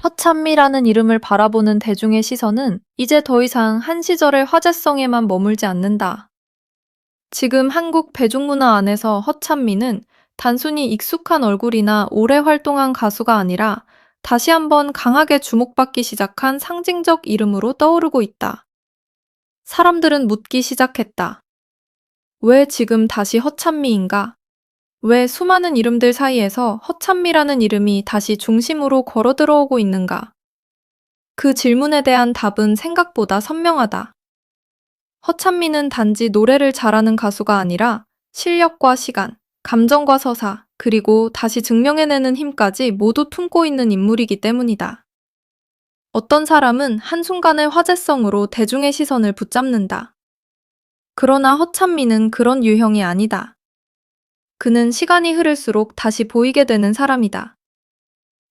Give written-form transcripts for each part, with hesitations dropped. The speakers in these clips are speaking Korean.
허찬미라는 이름을 바라보는 대중의 시선은 이제 더 이상 한 시절의 화제성에만 머물지 않는다. 지금 한국 대중문화 안에서 허찬미는 단순히 익숙한 얼굴이나 오래 활동한 가수가 아니라 다시 한번 강하게 주목받기 시작한 상징적 이름으로 떠오르고 있다. 사람들은 묻기 시작했다. 왜 지금 다시 허찬미인가? 왜 수많은 이름들 사이에서 허찬미라는 이름이 다시 중심으로 걸어 들어오고 있는가? 그 질문에 대한 답은 생각보다 선명하다. 허찬미는 단지 노래를 잘하는 가수가 아니라 실력과 시간, 감정과 서사, 그리고 다시 증명해내는 힘까지 모두 품고 있는 인물이기 때문이다. 어떤 사람은 한순간의 화제성으로 대중의 시선을 붙잡는다. 그러나 허찬미는 그런 유형이 아니다. 그는 시간이 흐를수록 다시 보이게 되는 사람이다.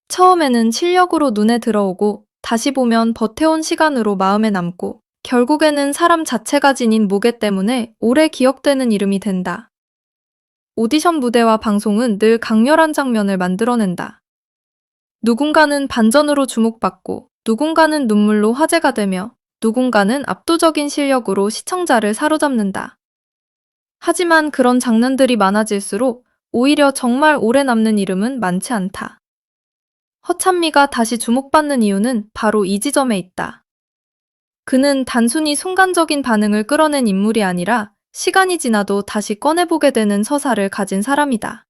처음에는 실력으로 눈에 들어오고 다시 보면 버텨온 시간으로 마음에 남고 결국에는 사람 자체가 지닌 무게 때문에 오래 기억되는 이름이 된다. 오디션 무대와 방송은 늘 강렬한 장면을 만들어낸다. 누군가는 반전으로 주목받고 누군가는 눈물로 화제가 되며 누군가는 압도적인 실력으로 시청자를 사로잡는다. 하지만 그런 장면들이 많아질수록 오히려 정말 오래 남는 이름은 많지 않다. 허찬미가 다시 주목받는 이유는 바로 이 지점에 있다. 그는 단순히 순간적인 반응을 끌어낸 인물이 아니라 시간이 지나도 다시 꺼내보게 되는 서사를 가진 사람이다.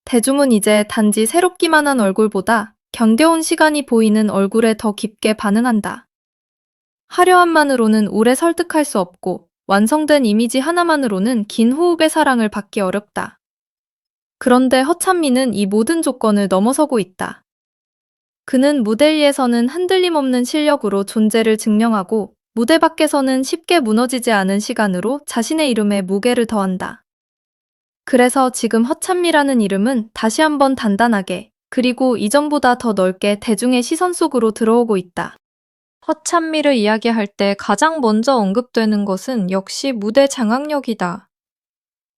대중은 이제 단지 새롭기만 한 얼굴보다 견뎌온 시간이 보이는 얼굴에 더 깊게 반응한다. 화려함만으로는 오래 설득할 수 없고 완성된 이미지 하나만으로는 긴 호흡의 사랑을 받기 어렵다. 그런데 허찬미는 이 모든 조건을 넘어서고 있다. 그는 무대 위에서는 흔들림 없는 실력으로 존재를 증명하고 무대 밖에서는 쉽게 무너지지 않은 시간으로 자신의 이름에 무게를 더한다. 그래서 지금 허찬미라는 이름은 다시 한번 단단하게 그리고 이전보다 더 넓게 대중의 시선 속으로 들어오고 있다. 허찬미를 이야기할 때 가장 먼저 언급되는 것은 역시 무대 장악력이다.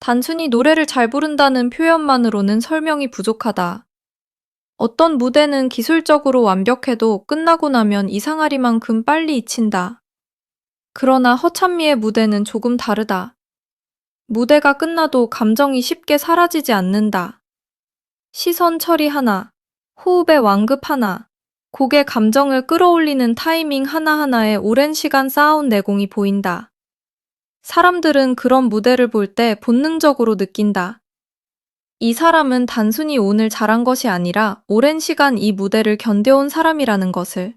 단순히 노래를 잘 부른다는 표현만으로는 설명이 부족하다. 어떤 무대는 기술적으로 완벽해도 끝나고 나면 이상하리만큼 빨리 잊힌다. 그러나 허찬미의 무대는 조금 다르다. 무대가 끝나도 감정이 쉽게 사라지지 않는다. 시선 처리 하나, 호흡의 완급 하나, 곡의 감정을 끌어올리는 타이밍 하나하나에 오랜 시간 쌓아온 내공이 보인다. 사람들은 그런 무대를 볼 때 본능적으로 느낀다. 이 사람은 단순히 오늘 잘한 것이 아니라 오랜 시간 이 무대를 견뎌온 사람이라는 것을.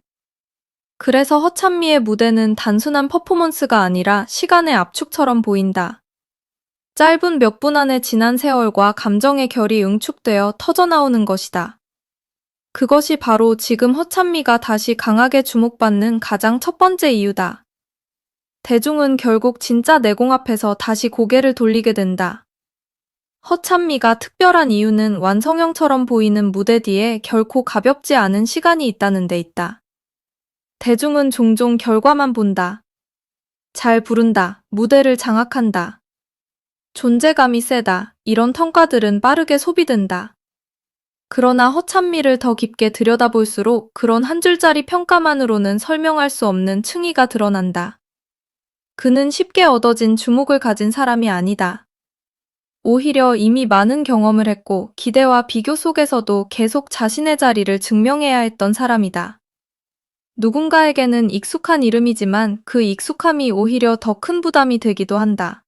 그래서 허찬미의 무대는 단순한 퍼포먼스가 아니라 시간의 압축처럼 보인다. 짧은 몇 분 안에 지난 세월과 감정의 결이 응축되어 터져나오는 것이다. 그것이 바로 지금 허찬미가 다시 강하게 주목받는 가장 첫 번째 이유다. 대중은 결국 진짜 내공 앞에서 다시 고개를 돌리게 된다. 허찬미가 특별한 이유는 완성형처럼 보이는 무대 뒤에 결코 가볍지 않은 시간이 있다는 데 있다. 대중은 종종 결과만 본다. 잘 부른다. 무대를 장악한다. 존재감이 세다. 이런 평가들은 빠르게 소비된다. 그러나 허찬미를 더 깊게 들여다볼수록 그런 한 줄짜리 평가만으로는 설명할 수 없는 층위가 드러난다. 그는 쉽게 얻어진 주목을 가진 사람이 아니다. 오히려 이미 많은 경험을 했고 기대와 비교 속에서도 계속 자신의 자리를 증명해야 했던 사람이다. 누군가에게는 익숙한 이름이지만 그 익숙함이 오히려 더 큰 부담이 되기도 한다.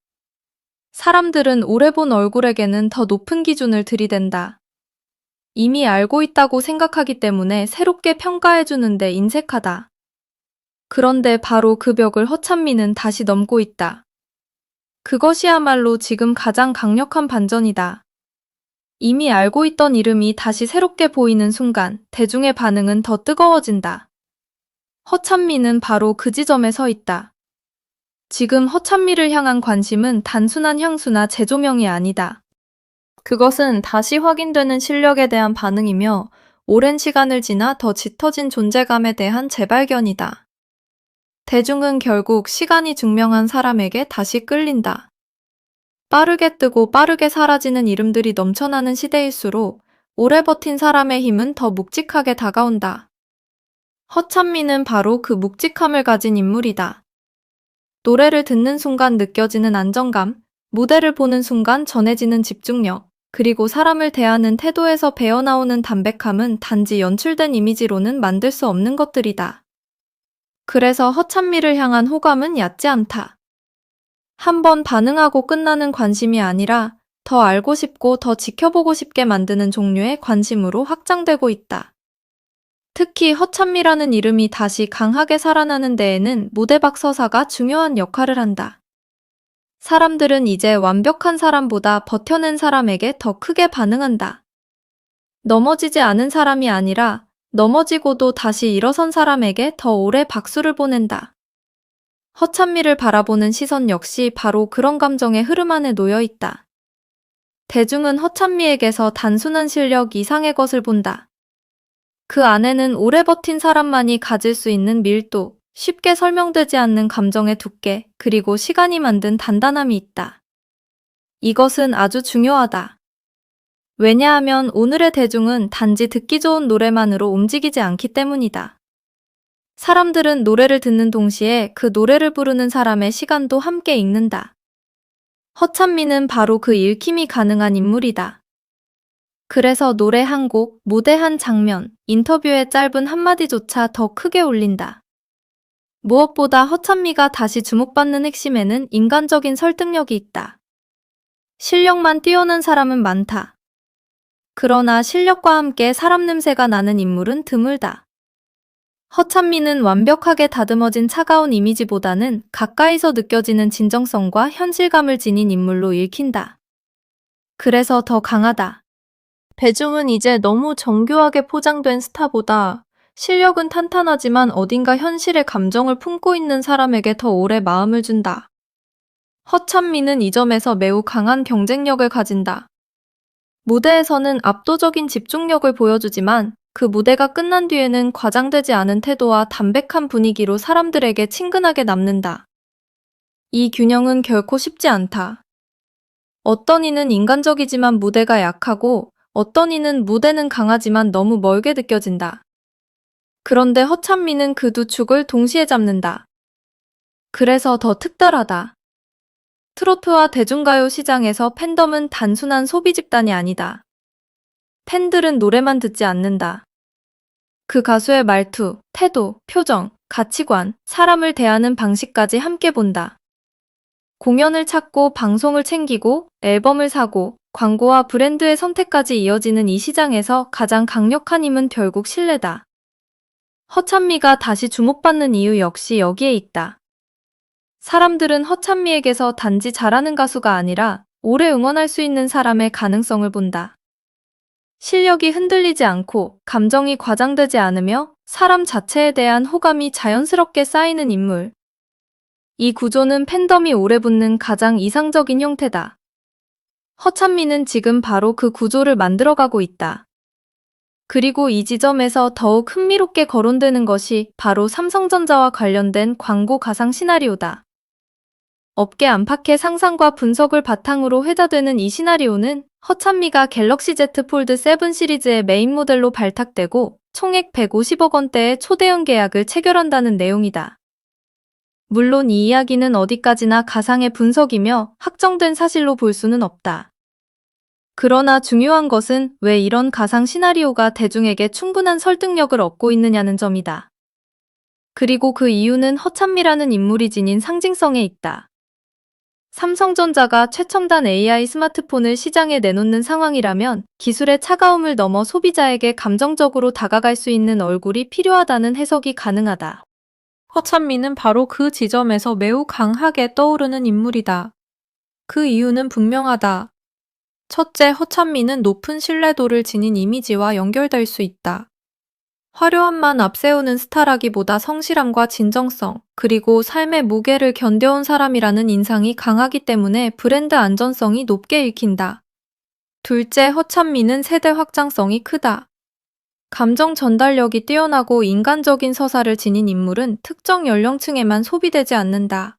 사람들은 오래 본 얼굴에게는 더 높은 기준을 들이댄다. 이미 알고 있다고 생각하기 때문에 새롭게 평가해주는데 인색하다. 그런데 바로 그 벽을 허찬미는 다시 넘고 있다. 그것이야말로 지금 가장 강력한 반전이다. 이미 알고 있던 이름이 다시 새롭게 보이는 순간 대중의 반응은 더 뜨거워진다. 허찬미는 바로 그 지점에 서 있다. 지금 허찬미를 향한 관심은 단순한 향수나 재조명이 아니다. 그것은 다시 확인되는 실력에 대한 반응이며 오랜 시간을 지나 더 짙어진 존재감에 대한 재발견이다. 대중은 결국 시간이 증명한 사람에게 다시 끌린다. 빠르게 뜨고 빠르게 사라지는 이름들이 넘쳐나는 시대일수록 오래 버틴 사람의 힘은 더 묵직하게 다가온다. 허찬미는 바로 그 묵직함을 가진 인물이다. 노래를 듣는 순간 느껴지는 안정감, 무대를 보는 순간 전해지는 집중력, 그리고 사람을 대하는 태도에서 배어나오는 담백함은 단지 연출된 이미지로는 만들 수 없는 것들이다. 그래서 허찬미를 향한 호감은 얕지 않다. 한번 반응하고 끝나는 관심이 아니라 더 알고 싶고 더 지켜보고 싶게 만드는 종류의 관심으로 확장되고 있다. 특히 허찬미라는 이름이 다시 강하게 살아나는 데에는 무대박 서사가 중요한 역할을 한다. 사람들은 이제 완벽한 사람보다 버텨낸 사람에게 더 크게 반응한다. 넘어지지 않은 사람이 아니라 넘어지고도 다시 일어선 사람에게 더 오래 박수를 보낸다. 허찬미를 바라보는 시선 역시 바로 그런 감정의 흐름 안에 놓여 있다. 대중은 허찬미에게서 단순한 실력 이상의 것을 본다. 그 안에는 오래 버틴 사람만이 가질 수 있는 밀도, 쉽게 설명되지 않는 감정의 두께, 그리고 시간이 만든 단단함이 있다. 이것은 아주 중요하다. 왜냐하면 오늘의 대중은 단지 듣기 좋은 노래만으로 움직이지 않기 때문이다. 사람들은 노래를 듣는 동시에 그 노래를 부르는 사람의 시간도 함께 읽는다. 허찬미는 바로 그 읽힘이 가능한 인물이다. 그래서 노래 한 곡, 무대 한 장면, 인터뷰의 짧은 한마디조차 더 크게 울린다. 무엇보다 허찬미가 다시 주목받는 핵심에는 인간적인 설득력이 있다. 실력만 뛰어난 사람은 많다. 그러나 실력과 함께 사람 냄새가 나는 인물은 드물다. 허찬미는 완벽하게 다듬어진 차가운 이미지보다는 가까이서 느껴지는 진정성과 현실감을 지닌 인물로 읽힌다. 그래서 더 강하다. 대중은 이제 너무 정교하게 포장된 스타보다 실력은 탄탄하지만 어딘가 현실의 감정을 품고 있는 사람에게 더 오래 마음을 준다. 허찬미는 이 점에서 매우 강한 경쟁력을 가진다. 무대에서는 압도적인 집중력을 보여주지만 그 무대가 끝난 뒤에는 과장되지 않은 태도와 담백한 분위기로 사람들에게 친근하게 남는다. 이 균형은 결코 쉽지 않다. 어떤 이는 인간적이지만 무대가 약하고 어떤 이는 무대는 강하지만 너무 멀게 느껴진다. 그런데 허찬미는 그 두 축을 동시에 잡는다. 그래서 더 특별하다. 트로트와 대중가요 시장에서 팬덤은 단순한 소비 집단이 아니다. 팬들은 노래만 듣지 않는다. 그 가수의 말투, 태도, 표정, 가치관, 사람을 대하는 방식까지 함께 본다. 공연을 찾고 방송을 챙기고 앨범을 사고 광고와 브랜드의 선택까지 이어지는 이 시장에서 가장 강력한 힘은 결국 신뢰다. 허찬미가 다시 주목받는 이유 역시 여기에 있다. 사람들은 허찬미에게서 단지 잘하는 가수가 아니라 오래 응원할 수 있는 사람의 가능성을 본다. 실력이 흔들리지 않고 감정이 과장되지 않으며 사람 자체에 대한 호감이 자연스럽게 쌓이는 인물. 이 구조는 팬덤이 오래 붙는 가장 이상적인 형태다. 허찬미는 지금 바로 그 구조를 만들어가고 있다. 그리고 이 지점에서 더욱 흥미롭게 거론되는 것이 바로 삼성전자와 관련된 광고 가상 시나리오다. 업계 안팎의 상상과 분석을 바탕으로 회자되는 이 시나리오는 허찬미가 갤럭시 Z 폴드 7 시리즈의 메인 모델로 발탁되고 총액 150억 원대의 초대형 계약을 체결한다는 내용이다. 물론 이 이야기는 어디까지나 가상의 분석이며 확정된 사실로 볼 수는 없다. 그러나 중요한 것은 왜 이런 가상 시나리오가 대중에게 충분한 설득력을 얻고 있느냐는 점이다. 그리고 그 이유는 허찬미라는 인물이 지닌 상징성에 있다. 삼성전자가 최첨단 AI 스마트폰을 시장에 내놓는 상황이라면 기술의 차가움을 넘어 소비자에게 감정적으로 다가갈 수 있는 얼굴이 필요하다는 해석이 가능하다. 허찬미는 바로 그 지점에서 매우 강하게 떠오르는 인물이다. 그 이유는 분명하다. 첫째, 허찬미는 높은 신뢰도를 지닌 이미지와 연결될 수 있다. 화려함만 앞세우는 스타라기보다 성실함과 진정성, 그리고 삶의 무게를 견뎌온 사람이라는 인상이 강하기 때문에 브랜드 안전성이 높게 읽힌다. 둘째, 허찬미는 세대 확장성이 크다. 감정 전달력이 뛰어나고 인간적인 서사를 지닌 인물은 특정 연령층에만 소비되지 않는다.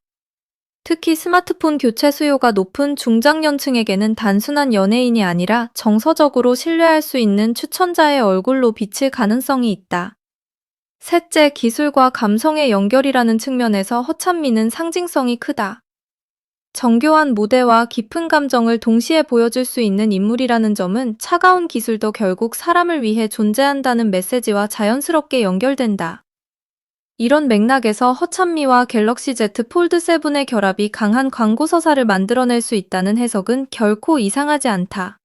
특히 스마트폰 교체 수요가 높은 중장년층에게는 단순한 연예인이 아니라 정서적으로 신뢰할 수 있는 추천자의 얼굴로 비칠 가능성이 있다. 셋째, 기술과 감성의 연결이라는 측면에서 허찬미는 상징성이 크다. 정교한 무대와 깊은 감정을 동시에 보여줄 수 있는 인물이라는 점은 차가운 기술도 결국 사람을 위해 존재한다는 메시지와 자연스럽게 연결된다. 이런 맥락에서 허찬미와 갤럭시 Z 폴드 7의 결합이 강한 광고 서사를 만들어낼 수 있다는 해석은 결코 이상하지 않다.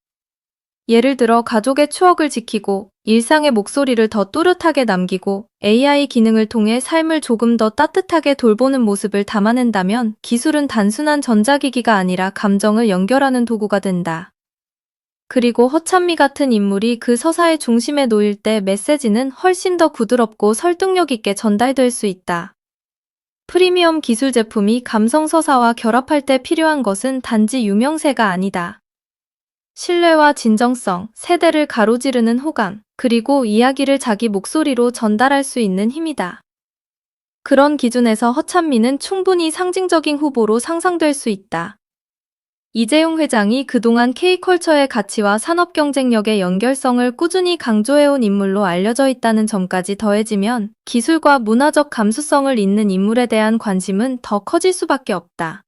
예를 들어 가족의 추억을 지키고 일상의 목소리를 더 또렷하게 남기고 AI 기능을 통해 삶을 조금 더 따뜻하게 돌보는 모습을 담아낸다면 기술은 단순한 전자기기가 아니라 감정을 연결하는 도구가 된다. 그리고 허찬미 같은 인물이 그 서사의 중심에 놓일 때 메시지는 훨씬 더 부드럽고 설득력 있게 전달될 수 있다. 프리미엄 기술 제품이 감성 서사와 결합할 때 필요한 것은 단지 유명세가 아니다. 신뢰와 진정성, 세대를 가로지르는 호감, 그리고 이야기를 자기 목소리로 전달할 수 있는 힘이다. 그런 기준에서 허찬미는 충분히 상징적인 후보로 상상될 수 있다. 이재용 회장이 그동안 K컬처의 가치와 산업 경쟁력의 연결성을 꾸준히 강조해온 인물로 알려져 있다는 점까지 더해지면 기술과 문화적 감수성을 잇는 인물에 대한 관심은 더 커질 수밖에 없다.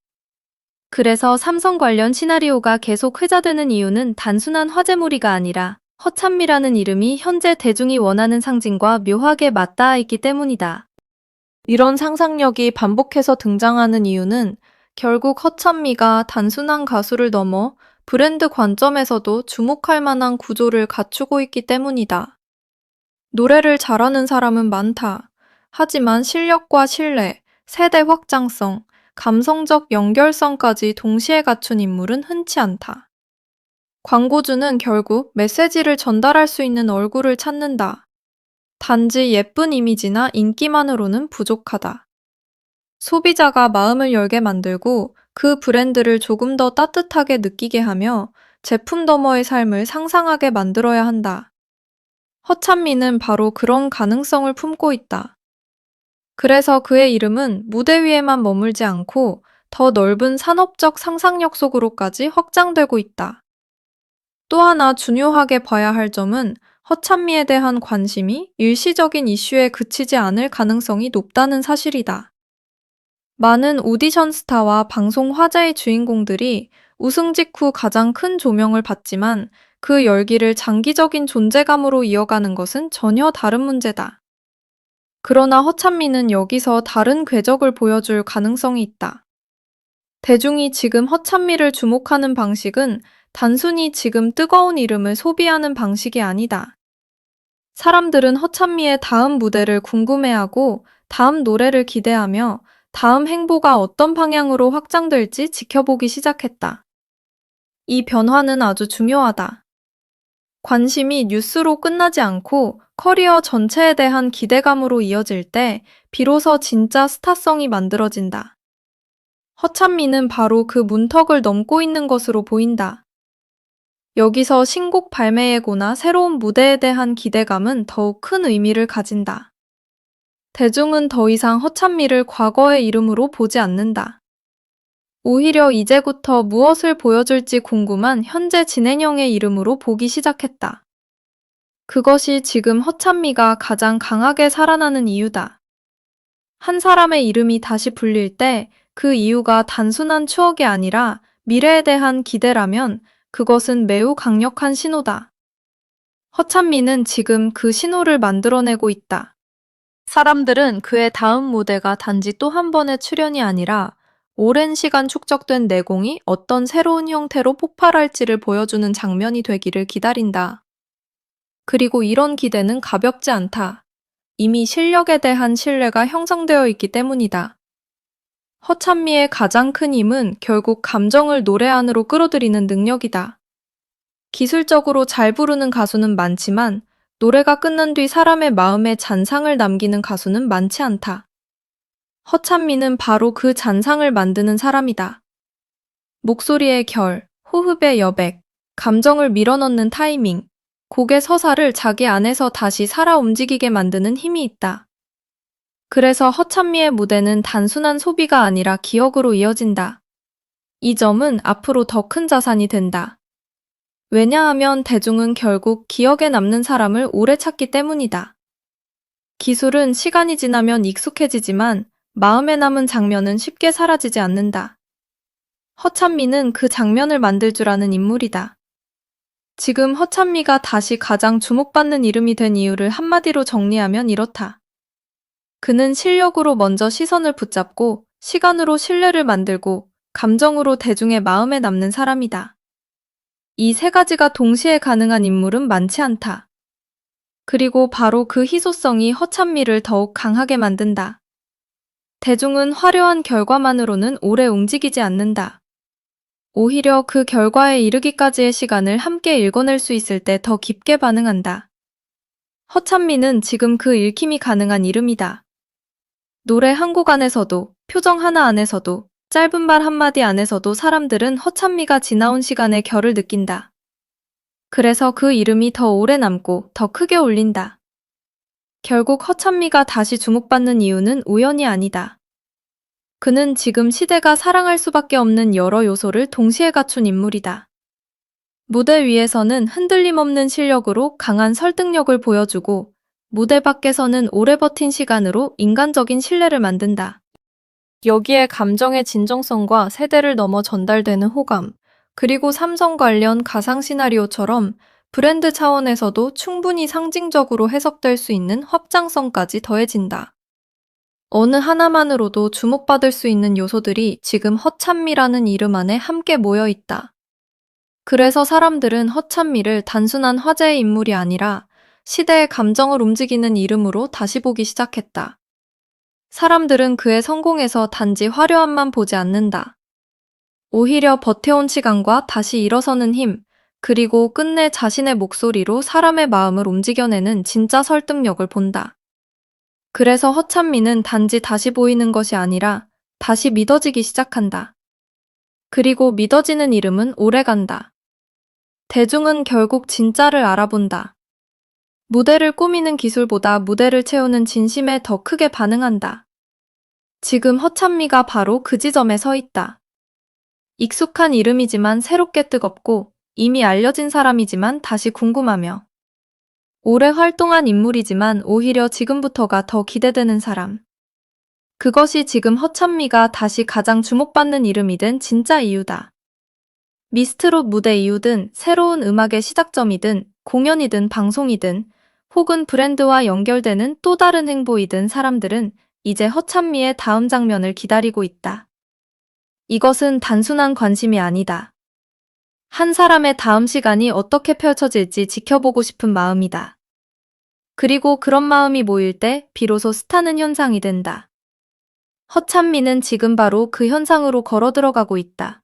그래서 삼성 관련 시나리오가 계속 회자되는 이유는 단순한 화제몰이가 아니라 허찬미라는 이름이 현재 대중이 원하는 상징과 묘하게 맞닿아 있기 때문이다. 이런 상상력이 반복해서 등장하는 이유는 결국 허찬미가 단순한 가수를 넘어 브랜드 관점에서도 주목할 만한 구조를 갖추고 있기 때문이다. 노래를 잘하는 사람은 많다. 하지만 실력과 신뢰, 세대 확장성, 감성적 연결성까지 동시에 갖춘 인물은 흔치 않다. 광고주는 결국 메시지를 전달할 수 있는 얼굴을 찾는다. 단지 예쁜 이미지나 인기만으로는 부족하다. 소비자가 마음을 열게 만들고 그 브랜드를 조금 더 따뜻하게 느끼게 하며 제품 너머의 삶을 상상하게 만들어야 한다. 허찬미는 바로 그런 가능성을 품고 있다. 그래서 그의 이름은 무대 위에만 머물지 않고 더 넓은 산업적 상상력 속으로까지 확장되고 있다. 또 하나 중요하게 봐야 할 점은 허찬미에 대한 관심이 일시적인 이슈에 그치지 않을 가능성이 높다는 사실이다. 많은 오디션 스타와 방송 화제의 주인공들이 우승 직후 가장 큰 조명을 받지만 그 열기를 장기적인 존재감으로 이어가는 것은 전혀 다른 문제다. 그러나 허찬미는 여기서 다른 궤적을 보여줄 가능성이 있다. 대중이 지금 허찬미를 주목하는 방식은 단순히 지금 뜨거운 이름을 소비하는 방식이 아니다. 사람들은 허찬미의 다음 무대를 궁금해하고 다음 노래를 기대하며 다음 행보가 어떤 방향으로 확장될지 지켜보기 시작했다. 이 변화는 아주 중요하다. 관심이 뉴스로 끝나지 않고 커리어 전체에 대한 기대감으로 이어질 때 비로소 진짜 스타성이 만들어진다. 허찬미는 바로 그 문턱을 넘고 있는 것으로 보인다. 여기서 신곡 발매 예고나 새로운 무대에 대한 기대감은 더욱 큰 의미를 가진다. 대중은 더 이상 허찬미를 과거의 이름으로 보지 않는다. 오히려 이제부터 무엇을 보여줄지 궁금한 현재 진행형의 이름으로 보기 시작했다. 그것이 지금 허찬미가 가장 강하게 살아나는 이유다. 한 사람의 이름이 다시 불릴 때 그 이유가 단순한 추억이 아니라 미래에 대한 기대라면 그것은 매우 강력한 신호다. 허찬미는 지금 그 신호를 만들어내고 있다. 사람들은 그의 다음 무대가 단지 또 한 번의 출연이 아니라 오랜 시간 축적된 내공이 어떤 새로운 형태로 폭발할지를 보여주는 장면이 되기를 기다린다. 그리고 이런 기대는 가볍지 않다. 이미 실력에 대한 신뢰가 형성되어 있기 때문이다. 허찬미의 가장 큰 힘은 결국 감정을 노래 안으로 끌어들이는 능력이다. 기술적으로 잘 부르는 가수는 많지만 노래가 끝난 뒤 사람의 마음에 잔상을 남기는 가수는 많지 않다. 허찬미는 바로 그 잔상을 만드는 사람이다. 목소리의 결, 호흡의 여백, 감정을 밀어넣는 타이밍, 곡의 서사를 자기 안에서 다시 살아 움직이게 만드는 힘이 있다. 그래서 허찬미의 무대는 단순한 소비가 아니라 기억으로 이어진다. 이 점은 앞으로 더 큰 자산이 된다. 왜냐하면 대중은 결국 기억에 남는 사람을 오래 찾기 때문이다. 기술은 시간이 지나면 익숙해지지만 마음에 남은 장면은 쉽게 사라지지 않는다. 허찬미는 그 장면을 만들 줄 아는 인물이다. 지금 허찬미가 다시 가장 주목받는 이름이 된 이유를 한마디로 정리하면 이렇다. 그는 실력으로 먼저 시선을 붙잡고 시간으로 신뢰를 만들고 감정으로 대중의 마음에 남는 사람이다. 이 세 가지가 동시에 가능한 인물은 많지 않다. 그리고 바로 그 희소성이 허찬미를 더욱 강하게 만든다. 대중은 화려한 결과만으로는 오래 움직이지 않는다. 오히려 그 결과에 이르기까지의 시간을 함께 읽어낼 수 있을 때 더 깊게 반응한다. 허찬미는 지금 그 읽힘이 가능한 이름이다. 노래 한 곡 안에서도, 표정 하나 안에서도, 짧은 말 한마디 안에서도 사람들은 허찬미가 지나온 시간의 결을 느낀다. 그래서 그 이름이 더 오래 남고 더 크게 울린다. 결국 허찬미가 다시 주목받는 이유는 우연이 아니다. 그는 지금 시대가 사랑할 수밖에 없는 여러 요소를 동시에 갖춘 인물이다. 무대 위에서는 흔들림 없는 실력으로 강한 설득력을 보여주고 무대 밖에서는 오래 버틴 시간으로 인간적인 신뢰를 만든다. 여기에 감정의 진정성과 세대를 넘어 전달되는 호감, 그리고 삼성 관련 가상 시나리오처럼 브랜드 차원에서도 충분히 상징적으로 해석될 수 있는 확장성까지 더해진다. 어느 하나만으로도 주목받을 수 있는 요소들이 지금 허찬미라는 이름 안에 함께 모여 있다. 그래서 사람들은 허찬미를 단순한 화제의 인물이 아니라 시대의 감정을 움직이는 이름으로 다시 보기 시작했다. 사람들은 그의 성공에서 단지 화려함만 보지 않는다. 오히려 버텨온 시간과 다시 일어서는 힘, 그리고 끝내 자신의 목소리로 사람의 마음을 움직여내는 진짜 설득력을 본다. 그래서 허찬미는 단지 다시 보이는 것이 아니라 다시 믿어지기 시작한다. 그리고 믿어지는 이름은 오래간다. 대중은 결국 진짜를 알아본다. 무대를 꾸미는 기술보다 무대를 채우는 진심에 더 크게 반응한다. 지금 허찬미가 바로 그 지점에 서 있다. 익숙한 이름이지만 새롭게 뜨겁고 이미 알려진 사람이지만 다시 궁금하며 오래 활동한 인물이지만 오히려 지금부터가 더 기대되는 사람. 그것이 지금 허찬미가 다시 가장 주목받는 이름이 된 진짜 이유다. 미스트롯 무대 이유든 새로운 음악의 시작점이든 공연이든 방송이든 혹은 브랜드와 연결되는 또 다른 행보이든 사람들은 이제 허찬미의 다음 장면을 기다리고 있다. 이것은 단순한 관심이 아니다. 한 사람의 다음 시간이 어떻게 펼쳐질지 지켜보고 싶은 마음이다. 그리고 그런 마음이 모일 때 비로소 스타는 현상이 된다. 허찬미는 지금 바로 그 현상으로 걸어 들어가고 있다.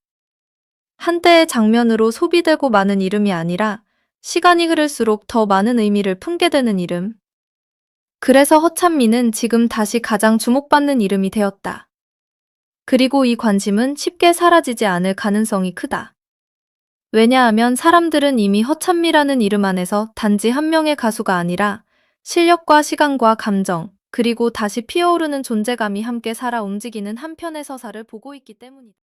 한때의 장면으로 소비되고 마는 이름이 아니라 시간이 흐를수록 더 많은 의미를 품게 되는 이름. 그래서 허찬미는 지금 다시 가장 주목받는 이름이 되었다. 그리고 이 관심은 쉽게 사라지지 않을 가능성이 크다. 왜냐하면 사람들은 이미 허찬미라는 이름 안에서 단지 한 명의 가수가 아니라 실력과 시간과 감정, 그리고 다시 피어오르는 존재감이 함께 살아 움직이는 한 편의 서사를 보고 있기 때문이다.